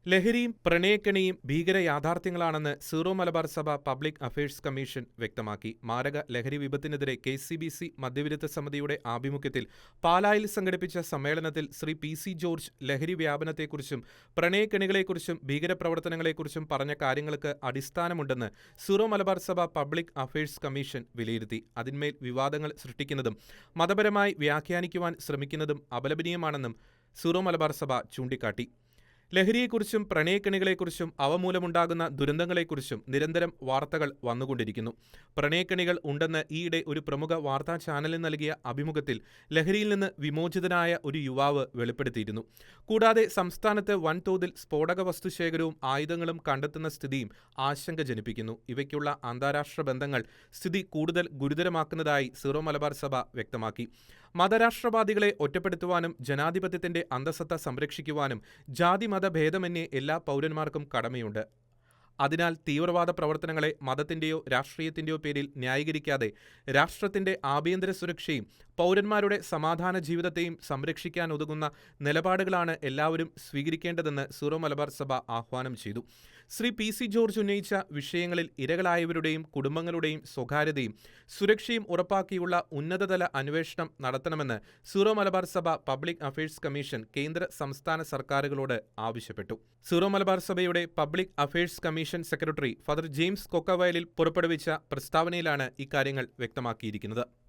ലഹരിയും പ്രണയക്കെണിയും ഭീകര യാഥാർത്ഥ്യങ്ങളാണെന്ന് സീറോ മലബാർ സഭ public affairs commission വ്യക്തമാക്കി. മാരക ലഹരി വിപത്തിനെതിരെ KCBC മദ്യവിരുദ്ധ സമിതിയുടെ ആഭിമുഖ്യത്തിൽ പാലായിൽ സംഘടിപ്പിച്ച സമ്മേളനത്തിൽ ശ്രീ PC ജോർജ് ലഹരി വ്യാപനത്തെക്കുറിച്ചും പ്രണയക്കെണികളെക്കുറിച്ചും ഭീകരപ്രവർത്തനങ്ങളെക്കുറിച്ചും പറഞ്ഞ കാര്യങ്ങൾക്ക് അടിസ്ഥാനമുണ്ടെന്ന് സീറോ മലബാർ സഭ പബ്ലിക് അഫയേഴ്സ് കമ്മീഷൻ വിലയിരുത്തി. അതിന്മേൽ വിവാദങ്ങൾ സൃഷ്ടിക്കുന്നതും മതപരമായി വ്യാഖ്യാനിക്കുവാൻ ശ്രമിക്കുന്നതും അപലപനീയമാണെന്നും സീറോ മലബാർ സഭ ചൂണ്ടിക്കാട്ടി. ലഹരിയെക്കുറിച്ചും പ്രണയക്കെണികളെക്കുറിച്ചും അവ മൂലമുണ്ടാകുന്ന ദുരന്തങ്ങളെക്കുറിച്ചും നിരന്തരം വാർത്തകൾ വന്നുകൊണ്ടിരിക്കുന്നു. പ്രണയക്കെണികൾ ഉണ്ടെന്ന് ഈയിടെ ഒരു പ്രമുഖ വാർത്താ ചാനലിന് നൽകിയ അഭിമുഖത്തിൽ ലഹരിയിൽ നിന്ന് വിമോചിതനായ ഒരു യുവാവ് വെളിപ്പെടുത്തിയിരുന്നു. കൂടാതെ സംസ്ഥാനത്ത് വൻതോതിൽ സ്ഫോടക വസ്തുശേഖരവും ആയുധങ്ങളും കണ്ടെത്തുന്ന സ്ഥിതിയും ആശങ്ക ജനിപ്പിക്കുന്നു. ഇവയ്ക്കുള്ള അന്താരാഷ്ട്ര ബന്ധങ്ങൾ സ്ഥിതി കൂടുതൽ ഗുരുതരമാക്കുന്നതായി സീറോ മലബാർ സഭ വ്യക്തമാക്കി. മതരാഷ്ട്രവാദികളെ ഒറ്റപ്പെടുത്തുവാനും ജനാധിപത്യത്തിന്റെ അന്തഃസത്ത സംരക്ഷിക്കുവാനും ജാതി-മത ഭേദമന്യേ എല്ലാ പൗരന്മാർക്കും കടമയുണ്ട്. അതിനാൽ തീവ്രവാദ പ്രവർത്തനങ്ങളെ മതത്തിന്റെയോ രാഷ്ട്രീയത്തിന്റെയോ പേരിൽ ന്യായീകരിക്കാതെ രാഷ്ട്രത്തിന്റെ ആഭ്യന്തര സുരക്ഷയും പൗരന്മാരുടെ സമാധാന ജീവിതത്തെയും സംരക്ഷിക്കാനുതകുന്ന നിലപാടുകളാണ് എല്ലാവരും സ്വീകരിക്കേണ്ടതെന്ന് സീറോ മലബാർ സഭ ആഹ്വാനം ചെയ്തു. ശ്രീ PC ജോർജ് ഉന്നയിച്ച വിഷയങ്ങളിൽ ഇരകളായവരുടെയും കുടുംബങ്ങളുടെയും സ്വകാര്യതയും സുരക്ഷയും ഉറപ്പാക്കിയുള്ള ഉന്നതതല അന്വേഷണം നടത്തണമെന്ന് സീറോ മലബാർ സഭ പബ്ലിക് അഫയേഴ്സ് കമ്മീഷൻ കേന്ദ്ര സംസ്ഥാന സർക്കാരുകളോട് ആവശ്യപ്പെട്ടു. സീറോ മലബാർ സഭയുടെ public affairs commission secretary Father James Kokkavayalil പുറപ്പെടുവിച്ച പ്രസ്താവനയിലാണ് ഇക്കാര്യങ്ങൾ വ്യക്തമാക്കിയിരിക്കുന്നത്.